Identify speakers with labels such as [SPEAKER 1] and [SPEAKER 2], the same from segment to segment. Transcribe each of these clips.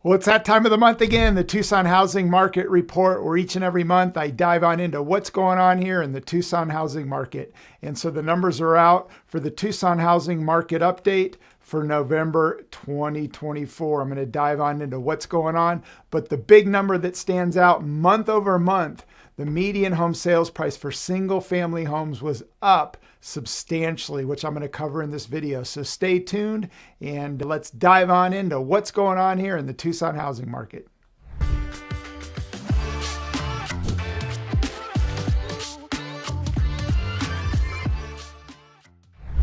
[SPEAKER 1] Well, it's that time of the month again, the Tucson Housing Market Report, where each and every month I dive on into what's going on here in the Tucson housing market. And so the numbers are out for the Tucson Housing Market Update for November 2024. I'm going to dive on into what's going on, but the big number that stands out month over month, the median home sales price for single family homes was up substantially, which I'm going to cover in this video. So stay tuned and let's dive on into what's going on here in the Tucson housing market.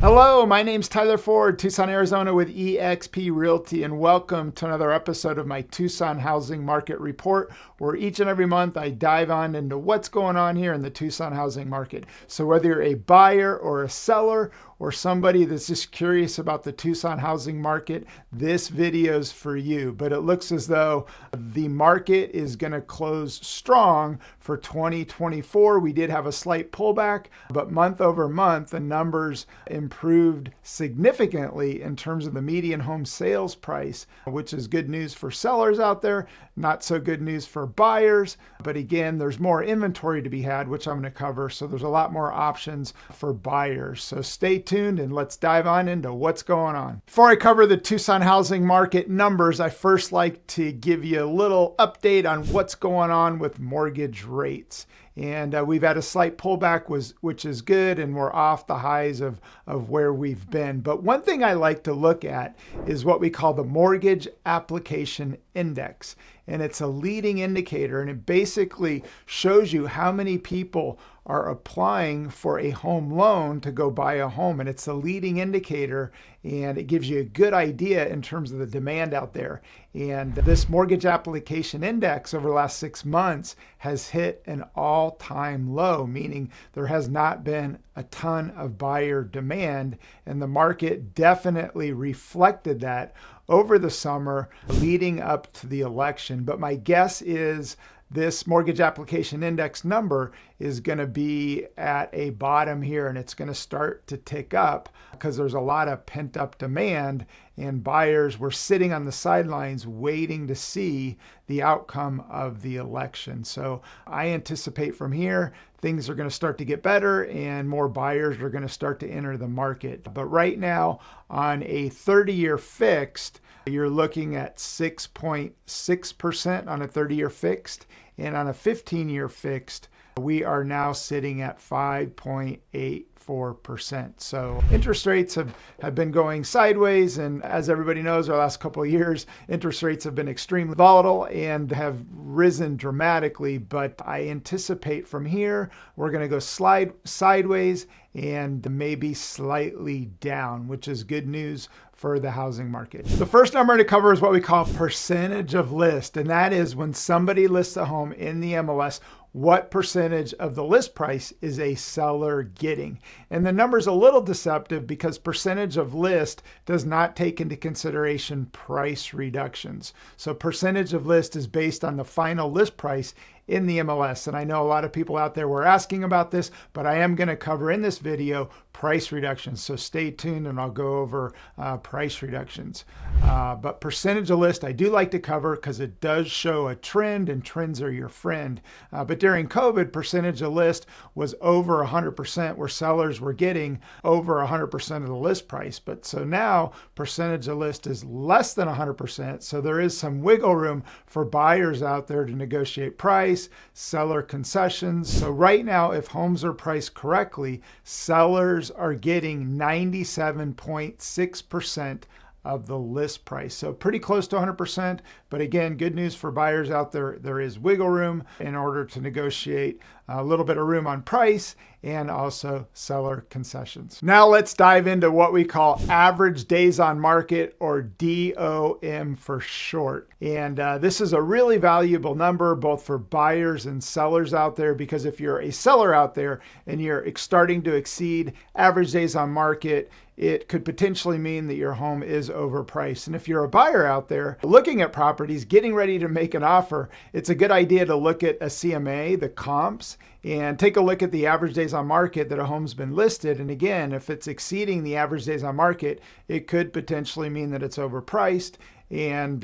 [SPEAKER 1] Hello, my name's Tyler Ford, Tucson, Arizona with eXp Realty, and welcome to another episode of my Tucson Housing Market Report, where each and every month I dive on into what's going on here in the Tucson housing market. So whether you're a buyer or a seller or somebody that's just curious about the Tucson housing market, this video's for you. But it looks as though the market is going to close strong for 2024. We did have a slight pullback, but month over month, the numbers improved significantly in terms of the median home sales price, which is good news for sellers out there, not so good news for buyers. But again, there's more inventory to be had, which I'm going to cover. So there's a lot more options for buyers. So stay tuned and let's dive on into what's going on. Before I cover the Tucson housing market numbers, I first like to give you a little update on what's going on with mortgage rates. And we've had a slight pullback, which is good, and we're off the highs of where we've been. But one thing I like to look at is what we call the Mortgage Application Index. And it's a leading indicator, and it basically shows you how many people are applying for a home loan to go buy a home. And it's a leading indicator, and it gives you a good idea in terms of the demand out there. And this Mortgage Application Index over the last 6 months has hit an all-time low, meaning there has not been a ton of buyer demand, and the market definitely reflected that over the summer leading up to the election. But my guess is this Mortgage Application Index number is going to be at a bottom here, and it's going to start to tick up because there's a lot of pent up demand, and buyers were sitting on the sidelines waiting to see the outcome of the election. So I anticipate from here things are going to start to get better and more buyers are going to start to enter the market. But right now on a 30-year fixed, you're looking at 6.6% on a 30-year fixed, and on a 15-year fixed, we are now sitting at 5.84%. So interest rates have been going sideways, and as everybody knows, our last couple of years, interest rates have been extremely volatile and have risen dramatically. But I anticipate from here, we're going to go sideways and maybe slightly down, which is good news for the housing market. The first number to cover is what we call percentage of list, and that is when somebody lists a home in the MLS, what percentage of the list price is a seller getting? And the number's a little deceptive because percentage of list does not take into consideration price reductions. So percentage of list is based on the final list price in the MLS. And I know a lot of people out there were asking about this, but I am going to cover in this video price reductions. So stay tuned and I'll go over price reductions. But percentage of list, I do like to cover because it does show a trend, and trends are your friend. But during COVID, percentage of list was over 100%, where sellers were getting over 100% of the list price. But so now percentage of list is less than 100%. So there is some wiggle room for buyers out there to negotiate price, seller concessions. So right now, if homes are priced correctly, sellers are getting 97.6% of the list price. So pretty close to 100%. But again, good news for buyers out there. There is wiggle room in order to negotiate a little bit of room on price and also seller concessions. Now let's dive into what we call average days on market, or DOM for short. And this is a really valuable number both for buyers and sellers out there, because if you're a seller out there and you're starting to exceed average days on market, it could potentially mean that your home is overpriced. And if you're a buyer out there looking at properties, getting ready to make an offer, it's a good idea to look at a CMA, the comps, and take a look at the average days on market that a home's been listed. And again, if it's exceeding the average days on market, it could potentially mean that it's overpriced. and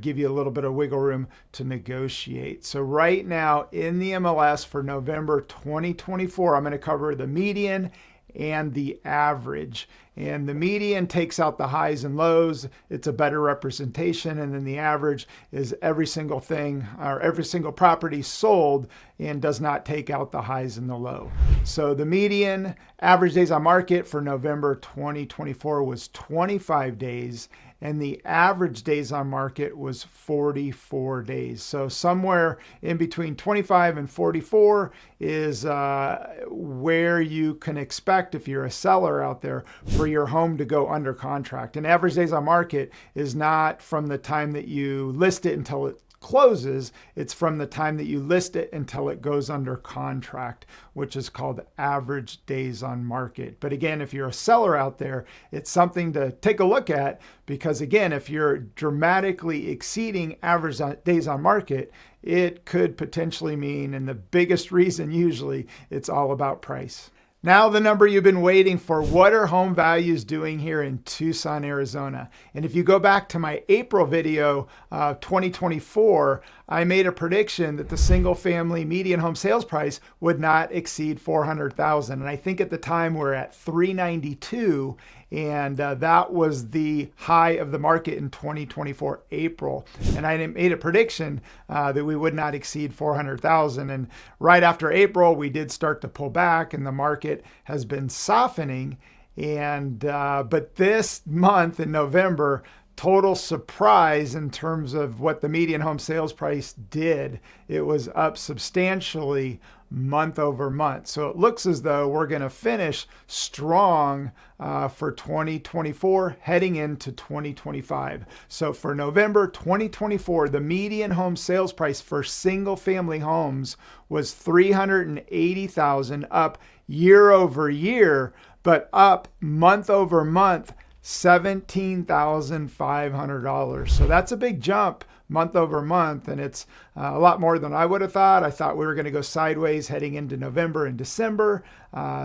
[SPEAKER 1] give you a little bit of wiggle room to negotiate. So right now in the MLS for November 2024, I'm going to cover the median and the average. And the median takes out the highs and lows. It's a better representation. And then the average is every single thing or every single property sold and does not take out the highs and the low. So the median average days on market for November 2024 was 25 days. And the average days on market was 44 days. So somewhere in between 25 and 44 is where you can expect, if you're a seller out there, for your home to go under contract. And average days on market is not from the time that you list it until it closes. It's from the time that you list it until it goes under contract, which is called average days on market. But again, if you're a seller out there, it's something to take a look at, because again, if you're dramatically exceeding average days on market, it could potentially mean, and the biggest reason usually, it's all about price. Now the number you've been waiting for. What are home values doing here in Tucson, Arizona? And if you go back to my April video, 2024, I made a prediction that the single family median home sales price would not exceed $400,000. And I think at the time we're at $392. And that was the high of the market in 2024 April. And I made a prediction that we would not exceed 400,000. And right after April, we did start to pull back, and the market has been softening. And but this month in November, total surprise in terms of what the median home sales price did. It was up substantially month over month. So it looks as though we're going to finish strong for 2024 heading into 2025. So for November 2024, the median home sales price for single family homes was $380,000, up year over year, but up month over month $17,500. So that's a big jump month over month, and it's a lot more than I would have thought. I thought we were going to go sideways heading into November and December.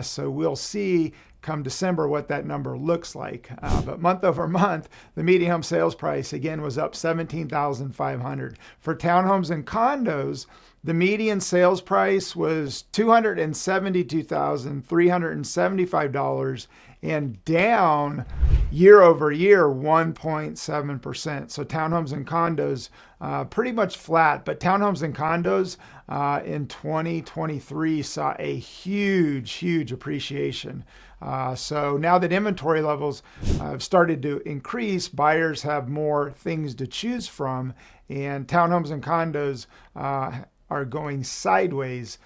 [SPEAKER 1] So we'll see come December what that number looks like. But month over month, the median home sales price again was up $17,500. For townhomes and condos, the median sales price was $272,375 and down year over year 1.7%. So townhomes and condos pretty much flat, but townhomes and condos in 2023 saw a huge appreciation. So now that inventory levels have started to increase, buyers have more things to choose from, and townhomes and condos are going sideways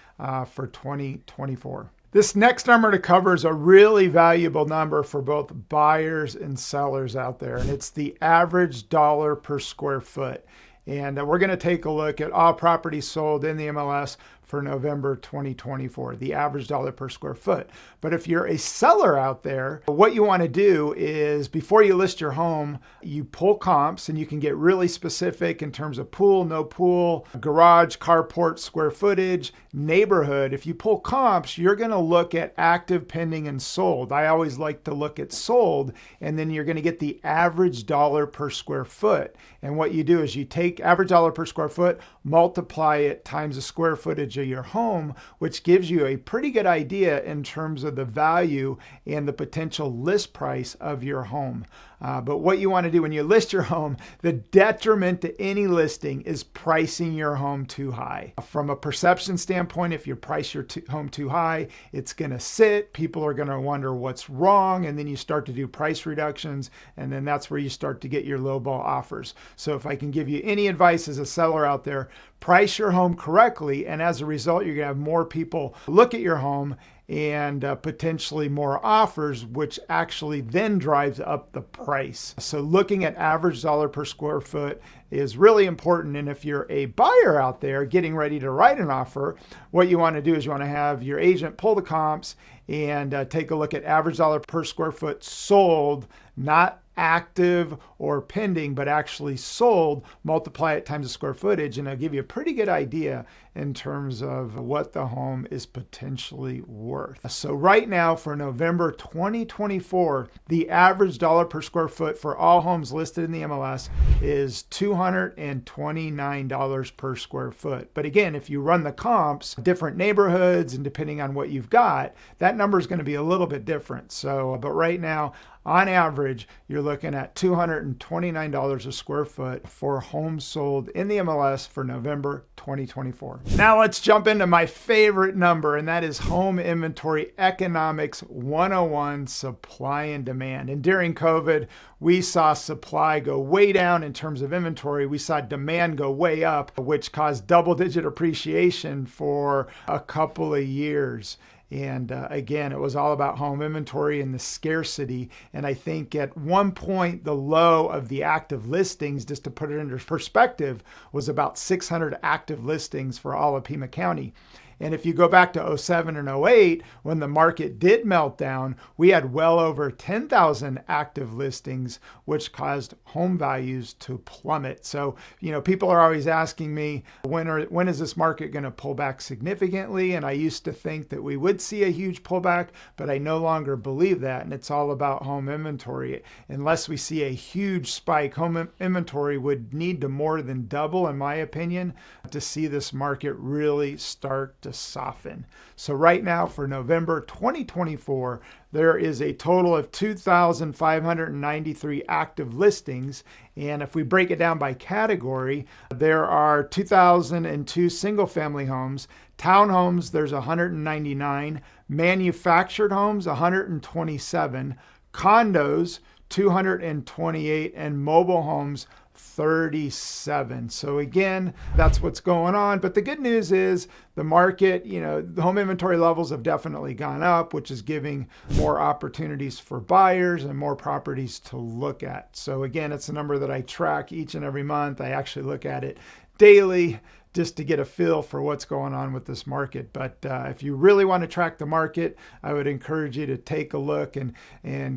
[SPEAKER 1] for 2024. This next number to cover is a really valuable number for both buyers and sellers out there, and it's the average dollar per square foot. And we're going to take a look at all properties sold in the MLS for November 2024, the average dollar per square foot. But if you're a seller out there, what you want to do is before you list your home, you pull comps, and you can get really specific in terms of pool, no pool, garage, carport, square footage, neighborhood. If you pull comps, you're going to look at active, pending, and sold. I always like to look at sold, and then you're going to get the average dollar per square foot. And what you do is you take average dollar per square foot, multiply it times the square footage of your home, which gives you a pretty good idea in terms of the value and the potential list price of your home. But what you want to do when you list your home, the detriment to any listing is pricing your home too high. From a perception standpoint, if you price your home too high, it's going to sit. People are going to wonder what's wrong, and then you start to do price reductions, and then that's where you start to get your lowball offers. So if I can give you any advice as a seller out there, price your home correctly, and as a result, you're going to have more people look at your home and potentially more offers, which actually then drives up the price. So looking at average dollar per square foot is really important. And if you're a buyer out there getting ready to write an offer, what you want to do is you want to have your agent pull the comps and take a look at average dollar per square foot sold, not active or pending, but actually sold, multiply it times the square footage, and it'll give you a pretty good idea in terms of what the home is potentially worth. So right now for November 2024, the average dollar per square foot for all homes listed in the MLS is $229 per square foot. But again, if you run the comps, different neighborhoods, and depending on what you've got, that number is going to be a little bit different. So, but right now, on average, you're looking at $229 a square foot for homes sold in the MLS for November 2024. Now let's jump into my favorite number, and that is Home Inventory Economics 101, supply and demand. And during COVID, we saw supply go way down in terms of inventory. We saw demand go way up, which caused double-digit appreciation for a couple of years. And again, it was all about home inventory and the scarcity. And I think at one point, the low of the active listings, just to put it into perspective, was about 600 active listings for all of Pima County. And if you go back to 07 and 08, when the market did melt down, we had well over 10,000 active listings, which caused home values to plummet. So, people are always asking me, when is this market going to pull back significantly? And I used to think that we would see a huge pullback, but I no longer believe that. And it's all about home inventory. Unless we see a huge spike, home inventory would need to more than double, in my opinion, to see this market really start to soften. So right now for November 2024, there is a total of 2,593 active listings. And if we break it down by category, there are 2,002 single family homes, townhomes, there's 199, manufactured homes, 127, condos, 228, and mobile homes, 37. So again, that's what's going on. But the good news is the market, the home inventory levels have definitely gone up, which is giving more opportunities for buyers and more properties to look at. So again, it's a number that I track each and every month. I actually look at it daily just to get a feel for what's going on with this market. But if you really want to track the market, I would encourage you to take a look and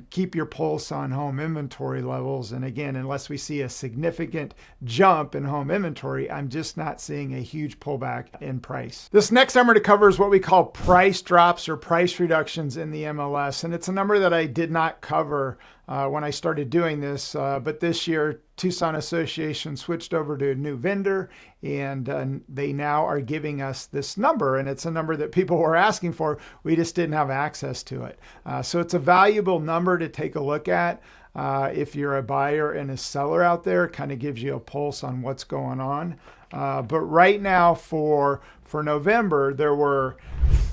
[SPEAKER 1] keep your pulse on home inventory levels. And again, unless we see a significant jump in home inventory, I'm just not seeing a huge pullback in price. This next number to cover is what we call price drops or price reductions in the MLS. And it's a number that I did not cover when I started doing this, but this year Tucson Association switched over to a new vendor, and they now are giving us this number, and it's a number that people were asking for. We just didn't have access to it. So it's a valuable number to take a look at. If you're a buyer and a seller out there, it kind of gives you a pulse on what's going on. But right now for November, there were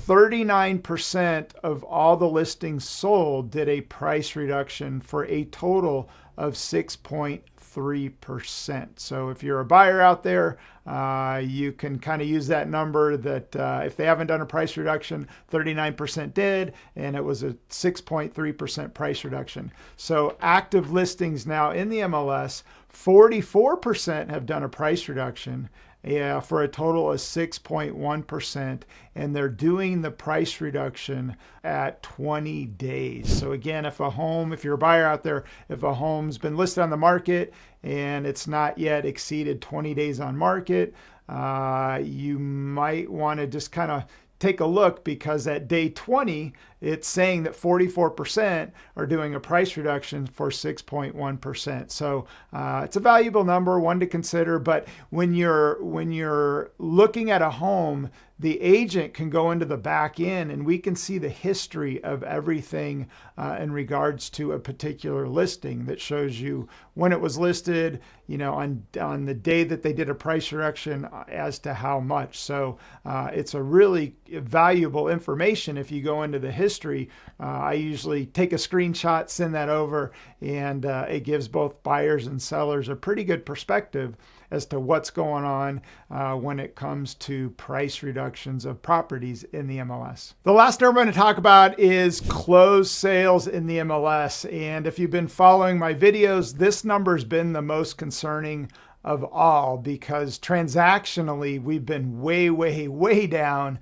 [SPEAKER 1] 39% of all the listings sold did a price reduction for a total of 6.3%. So if you're a buyer out there, you can kind of use that number that if they haven't done a price reduction, 39% did, and it was a 6.3% price reduction. So active listings now in the MLS, 44% have done a price reduction. For a total of 6.1%, and they're doing the price reduction at 20 days. So again, if you're a buyer out there, if a home's been listed on the market and it's not yet exceeded 20 days on market, you might want to just kind of take a look, because at day 20, it's saying that 44% are doing a price reduction for 6.1%. So it's a valuable number, one to consider. But when you're looking at a home, the agent can go into the back end and we can see the history of everything in regards to a particular listing that shows you when it was listed, on the day that they did a price reduction as to how much. So it's a really valuable information if you go into the history. I usually take a screenshot, send that over, and it gives both buyers and sellers a pretty good perspective as to what's going on when it comes to price reductions of properties in the MLS. The last number I'm going to talk about is closed sales in the MLS. And if you've been following my videos, this number's been the most concerning of all, because transactionally we've been way down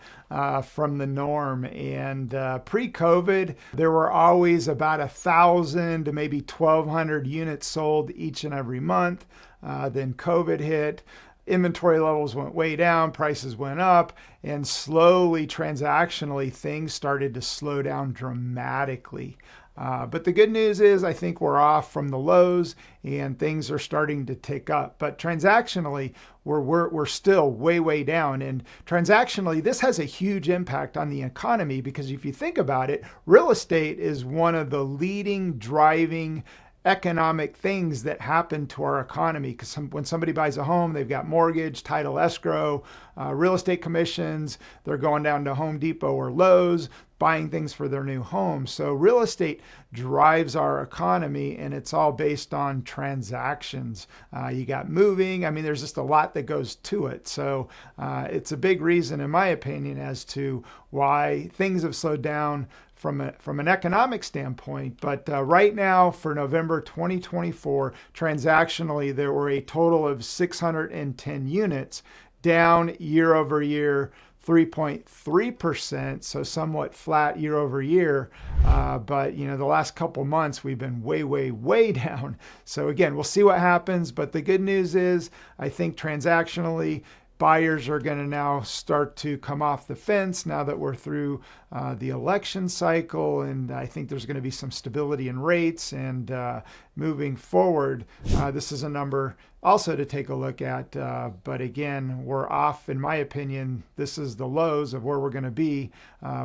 [SPEAKER 1] from the norm. And pre-COVID, there were always about 1,000 to maybe 1,200 units sold each and every month. Then COVID hit. Inventory levels went way down, prices went up, and slowly, transactionally, things started to slow down dramatically. But the good news is I think we're off from the lows and things are starting to tick up. But transactionally, we're still way down. And transactionally, this has a huge impact on the economy, because if you think about it, real estate is one of the leading driving economic things that happen to our economy. Because when somebody buys a home, they've got mortgage, title, escrow, real estate commissions. They're going down to Home Depot or Lowe's, buying things for their new home. So real estate drives our economy, and it's all based on transactions. You got moving. I mean, there's just a lot that goes to it. So it's a big reason, in my opinion, as to why things have slowed down from an economic standpoint. But right now, for November 2024, transactionally, there were a total of 610 units, down year over year 3.3%, so somewhat flat year over year. But the last couple months we've been way down. So again, we'll see what happens. But the good news is, I think transactionally, buyers are going to now start to come off the fence now that we're through the election cycle, and I think there's going to be some stability in rates. And moving forward, this is a number also to take a look at. But again, we're off, in my opinion. This is the lows of where we're going to be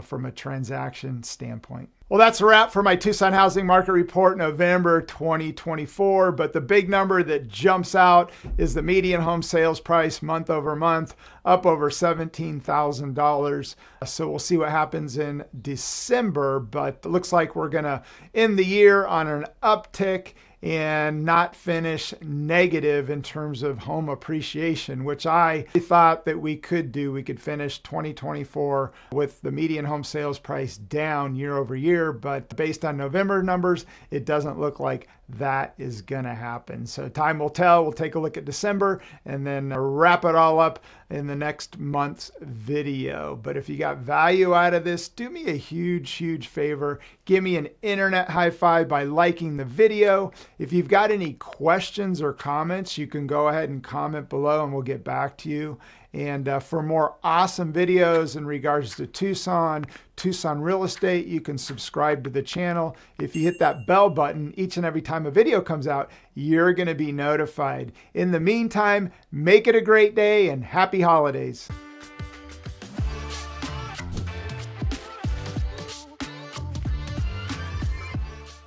[SPEAKER 1] from a transaction standpoint. Well, that's a wrap for my Tucson Housing Market Report, November 2024. But the big number that jumps out is the median home sales price month over month, up over $17,000. So we'll see what happens in December. But it looks like we're going to end the year on an uptick and not finish negative in terms of home appreciation, which I thought that we could do. We could finish 2024 with the median home sales price down year over year, but based on November numbers, it doesn't look like that is gonna happen. So time will tell. We'll take a look at December and then wrap it all up in the next month's video. But if you got value out of this, do me a huge favor. Give me an internet high five by liking the video. If you've got any questions or comments, you can go ahead and comment below and we'll get back to you. And for more awesome videos in regards to Tucson real estate, you can subscribe to the channel. If you hit that bell button each and every time a video comes out, you're going to be notified. In the meantime, make it a great day and happy holidays.